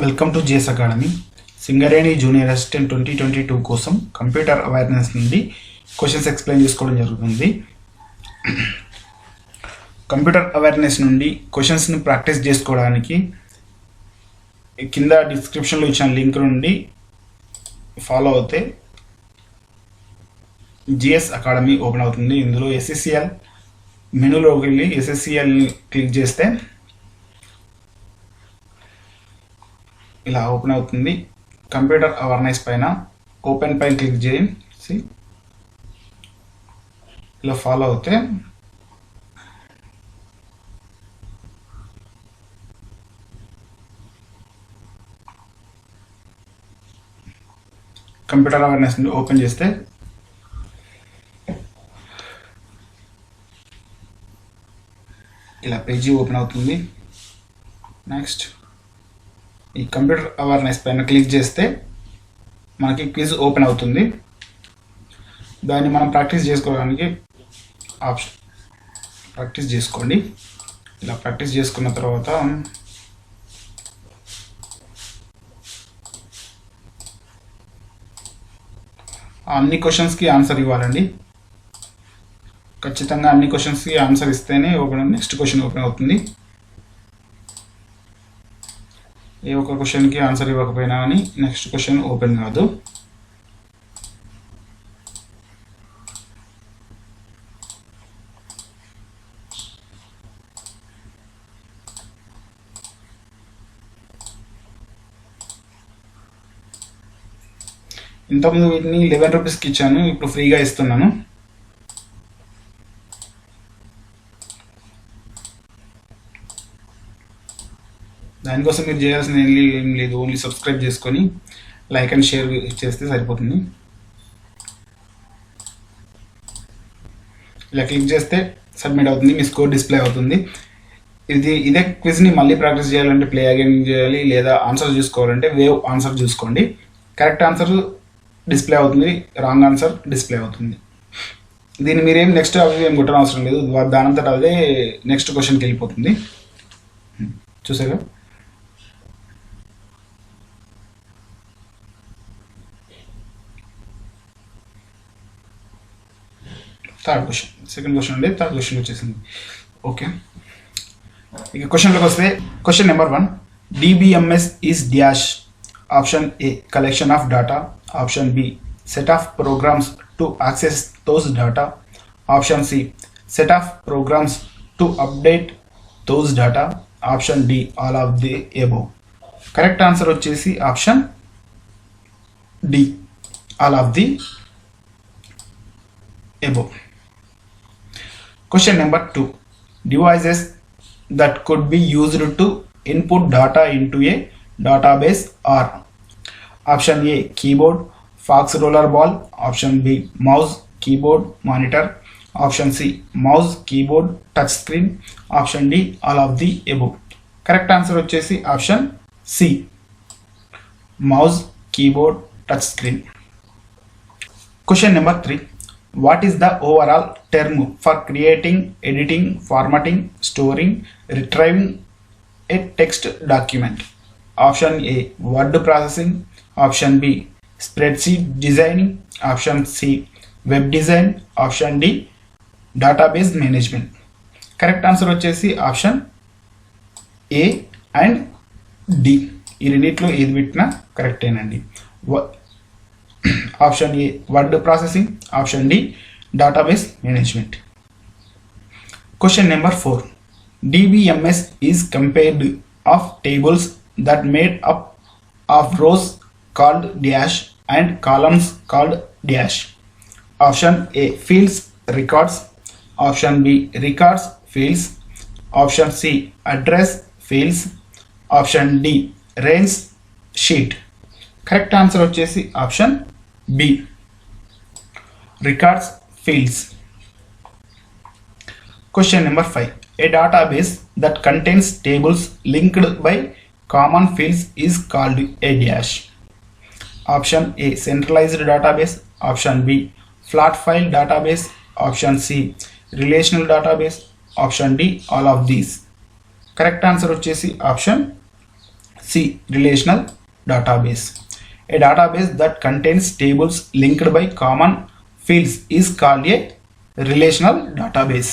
Welcome to JS academy. Singareni junior assistant 2022 కోసం computer awareness నుండి questions explain చేసుకోవడం జరుగుతుంది. కంప్యూటర్ అవేర్నెస్ నుండి క్వశ్చన్స్ని ప్రాక్టీస్ చేసుకోవడానికి కింద డిస్క్రిప్షన్లో ఇచ్చిన లింక్ నుండి ఫాలో అవుతే జిఎస్ అకాడమీ ఓపెన్ అవుతుంది. ఇందులో ఎస్ఎస్సిఎల్ మెనూలోకి వెళ్ళి ఎస్ఎస్సిఎల్ని క్లిక్ చేస్తే ఇలా ఓపెన్ అవుతుంది. కంప్యూటర్ అవేర్నెస్ పైన ఓపెన్ పైన క్లిక్ చేసి ఇలా ఫాలో అవుతే కంప్యూటర్ అవేర్నెస్ ఓపెన్ చేస్తే ఇలా పేజీ ఓపెన్ అవుతుంది. నెక్స్ట్ ఈ కంప్యూటర్ అవేర్నెస్ పైన క్లిక్ చేస్తే మనకి క్విజ్ ఓపెన్ అవుతుంది. దాన్ని మనం ప్రాక్టీస్ చేసుకోవడానికి ఆప్షన్ ప్రాక్టీస్ చేసుకోండి. ఇలా ప్రాక్టీస్ చేసుకున్న తర్వాత అన్ని క్వశ్చన్స్కి ఆన్సర్ ఇవ్వాలండి. ఖచ్చితంగా అన్ని క్వశ్చన్స్కి ఆన్సర్ ఇస్తేనే నెక్స్ట్ క్వశ్చన్ ఓపెన్ అవుతుంది. ఏ ఒక్క క్వశ్చన్కి ఆన్సర్ ఇవ్వకపోయినా కానీ నెక్స్ట్ క్వశ్చన్ ఓపెన్ కాదు. ఇంతకుముందు వీటిని 11 రూపీస్కి ఇచ్చాను, ఇప్పుడు ఫ్రీగా ఇస్తున్నాను. దానికోసం మీరు చేయాల్సిన ఏం లేదు, ఓన్లీ సబ్స్క్రైబ్ చేసుకొని లైక్ అండ్ షేర్ చేస్తే సరిపోతుంది. ఇలా క్లిక్ చేస్తే సబ్మిట్ అవుతుంది, మీ స్కోర్ డిస్ప్లే అవుతుంది. ఇదే క్విజ్ని మళ్ళీ ప్రాక్టీస్ చేయాలంటే ప్లే అగైన్ చేయాలి, లేదా ఆన్సర్ చూసుకోవాలంటే వేవ్ ఆన్సర్ చూసుకోండి. కరెక్ట్ ఆన్సర్ డిస్ప్లే అవుతుంది, రాంగ్ ఆన్సర్ డిస్ప్లే అవుతుంది. దీన్ని మీరేం నెక్స్ట్ అవి ఏం కొట్టడం అవసరం లేదు, దానంతట అదే నెక్స్ట్ క్వశ్చన్కి వెళ్ళిపోతుంది. చూసారా? థర్డ్ క్వశ్చన్, సెకండ్ క్వశ్చన్ అండి, థర్డ్ క్వశ్చన్ వచ్చేసింది. ఓకే, ఇక క్వశ్చన్లోకి వస్తే question number 1, DBMS is dash. Option A collection of data, option B set of programs to access those data, option C set of programs to update those data, option D all of the above. Correct answer వచ్చేసి option D, all of the above. Question number 2, devices that could be used to input data into a database are option A keyboard, fax roller ball, option B mouse, keyboard, monitor, option C mouse, keyboard, touch screen, option D all of the above. Correct answer వచ్చేసి option C, mouse, keyboard, touch screen. Question number 3, what is the overall term for creating, editing, formatting, storing, retrieving a text document? Option A word processing, option B spreadsheet designing, option C web design, option D database management. Correct answer వచ్చేసి option A and D. ఈ రెండిట్లో ఏది పెట్టినా కరెక్టేనండి. Option A word processing, option D database management. Question number 4, DBMS is compared of tables that made up of rows called dash and columns called dash. Option A fields records, option B records fields, option C address fields, option D range sheet. Correct answer వచ్చేసి option B, records fields. Question number 5, a database that contains tables linked by common fields is called a dash. Option A centralized database, option B flat file database, option C relational database, option D all of these. Correct answer వచ్చేసి option C. Relational database. A database that contains tables linked by common fields is called a relational database.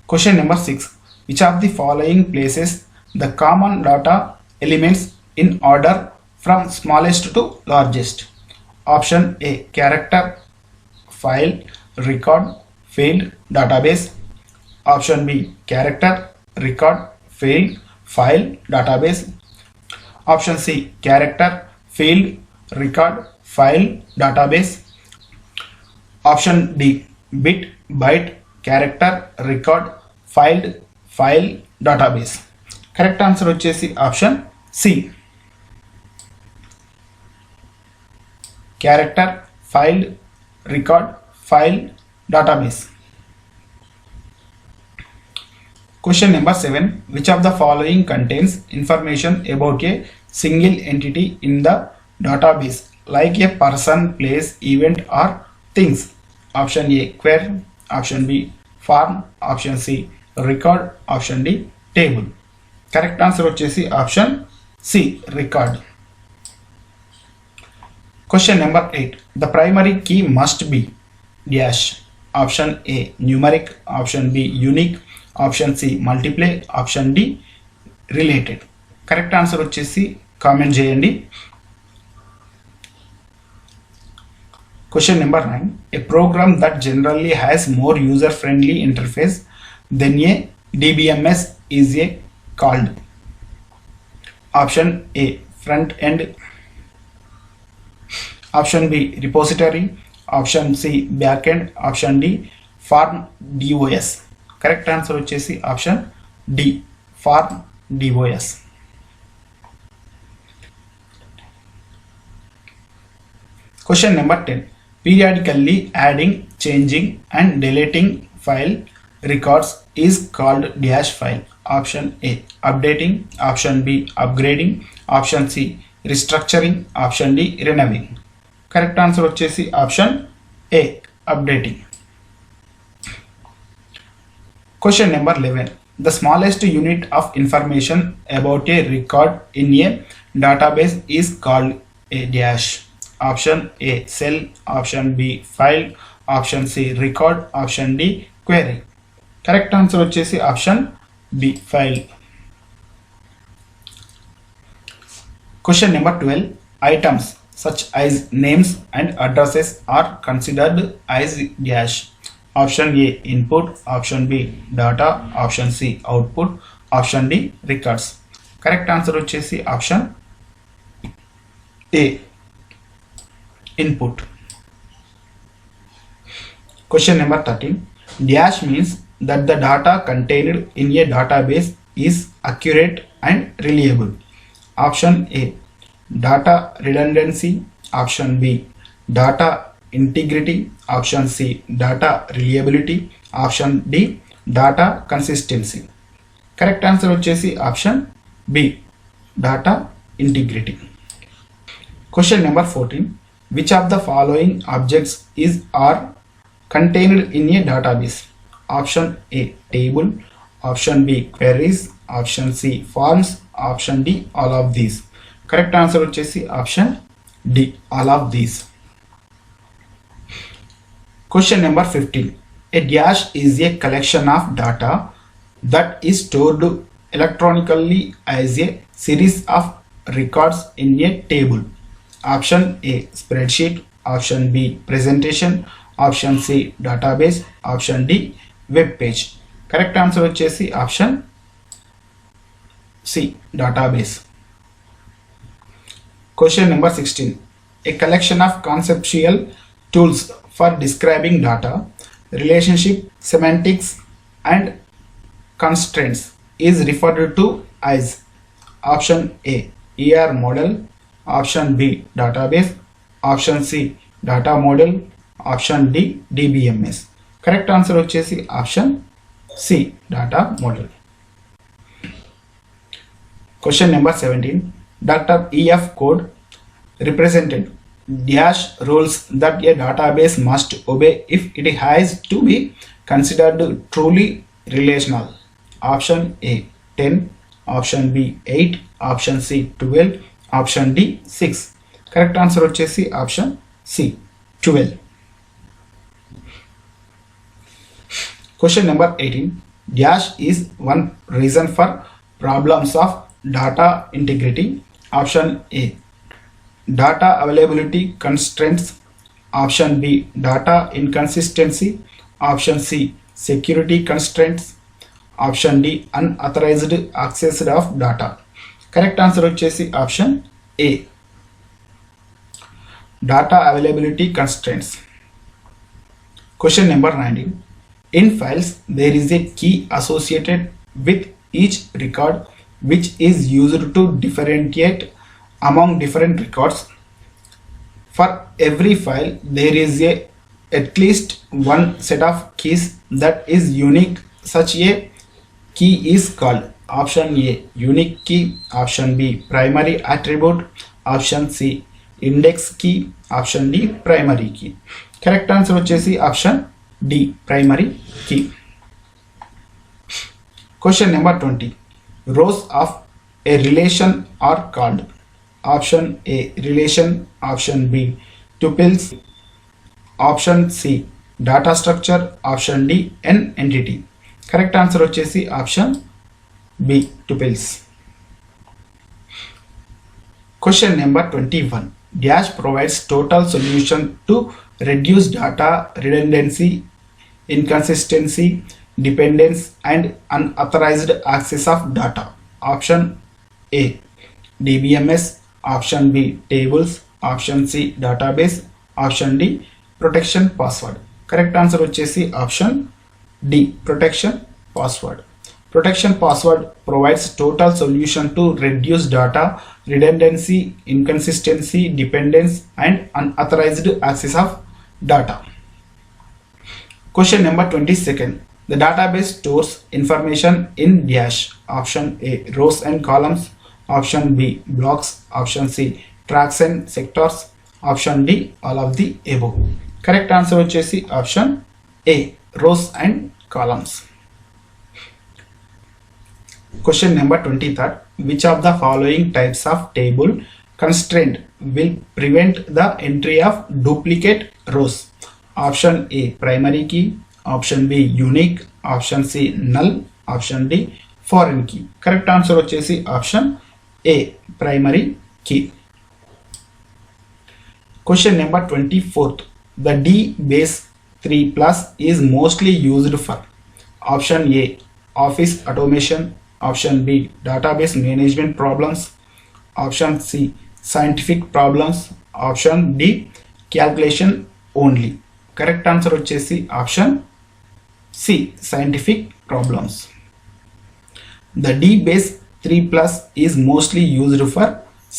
Question number 6. Which of the following places the common data elements in order from smallest to largest? Option A. Character, file, record, field, database. Option B. Character, record, field, file, database. Option C. Character, field, record, file, database. Option D. Bit, byte, character, record, file, database. Correct answer వచ్చేసి option C. Character, file, record, file, database. Question number 7. Which of the following contains information about a single entity in the database, like a person, place, event, or things? Option A. Query. Option B. Form. Option C. Record. Option D. Table. Correct answer వచ్చేసి option C. Record. Question number 8. The primary key must be dash. Option A. Numeric. Option B. Unique. Option C. Multiply. Option D. Related. Correct answer వచ్చేసి comment చేయండి. Question number 9. A program that generally has more user-friendly interface than a DBMS is a called. Option A. Front end. Option B. Repository. Option C. Backend. Option D. Farm DOS. Correct answer వచ్చేసి option D. Farm DOS. Question number 10. Periodically adding, changing and deleting file records is called dash file. Option A. Updating. Option B. Upgrading. Option C. Restructuring. Option D. Renewing. Correct answer వచ్చేసి option A. Updating. Question number 11. The smallest unit of information about a record in a database is called a dash. Option A. Cell. Option B. File. Option C. Record. Option D. Query. Correct answer వచ్చేసి option B. File. Question number 12. Items such as names and addresses are considered as dash. Option A. Input. Option B. Data. Option C. Output. Option D. Records. Correct answer వచ్చేసి option A. Input. Question number 13. Dash means that the data contained in a database is accurate and reliable. Option A. Data redundancy. Option B. Data integrity. Option C. Data reliability. Option D. Data consistency. Correct answer వచ్చేసి option B. Data integrity. Question number 14. Which of the following objects is are contained in a database? Option A. Table. Option B. Queries. Option C. Forms. Option D. All of these. Correct answer వచ్చేసి option D. All of these. Question number 15. A dash is a collection of data that is stored electronically as a series of records in a table. Option A. Spreadsheet. Option B. Presentation. Option C. Database. Option D. Web page. Correct answer వచ్చేసి option C. Database. Question number 16. A collection of conceptual tools for describing data, relationship, semantics and constraints is referred to as. Option A. ER model. Option B. Database. Option C. Data model. Option D. DBMS. Correct answer వచ్చేసి option C. Data model. Question number 17. Dr. E.F. code represented dash rules that a database must obey if it has to be considered truly relational. Option A. 10, option B 8, option C 12, option D 6. Correct answer వచ్చేసి option C 12. Question number 18. Dash is one reason for problems of data integrity. Option A, data availability constraints. Option B, data inconsistency. Option C, security constraints. Option D, unauthorized access of data. Correct answer వచ్చేసి option A, data availability constraints. Question number 19. In files, there is a key associated with each record which is used to differentiate among different records. For every file, there is at least one set of keys that is unique. Such a key is called option A, unique key. Option B, primary attribute. Option C, index key. Option D, primary key. Correct answer వచ్చేసి option D, primary key. Question number 20. Rows of a relation are called. Option A, relation. Option B, tuples. Option C, data structure. Option D, an entity. Correct answer వచ్చేసి option B, tuples. Question number 21. Dash provides total solution to reduce data redundancy, inconsistency, dependence and unauthorized access of data. Option A, DBMS. Option B, tables. Option C, database. Option D, protection password. Correct answer వచ్చేసి option D, protection password. Protection password provides total solution to reduce data redundancy, inconsistency, dependence and unauthorized access of data. Question number 22nd. The database stores information in dash. Option A, rows and columns. Option B, blocks. Option C, tracks and sectors. Option D, all of the above. Correct answer వచ్చేసి option A, rows and columns. Question number 23rd. Which of the following types of table constraint will prevent the entry of duplicate rows? Option A, primary key. Option B, unique. Option C, null. Option D, foreign key. Correct answer వచ్చేసి option A, primary key. Question number 24th. The D base 3 plus is mostly used for. Option A, office automation. Option B, database management problems. Option C, scientific problems. Option D, calculation only. Correct answer వచ్చేసి option C, scientific problems. The D base 3 plus is mostly used for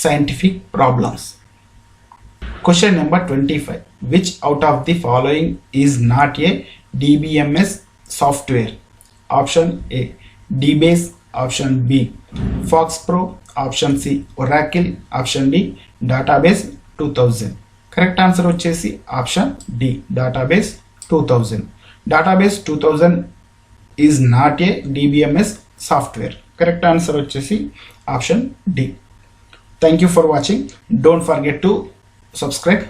scientific problems. Question number 25. Which out of the following is not a DBMS software? Option A, DBase. Option B, FoxPro. Option C, Oracle. Option D, Database 2000. Correct answer వచ్చేసి option D, Database 2000. Database 2000 is not a DBMS software. Correct answer వచ్చేసి option D. Thank you for watching. Don't forget to subscribe.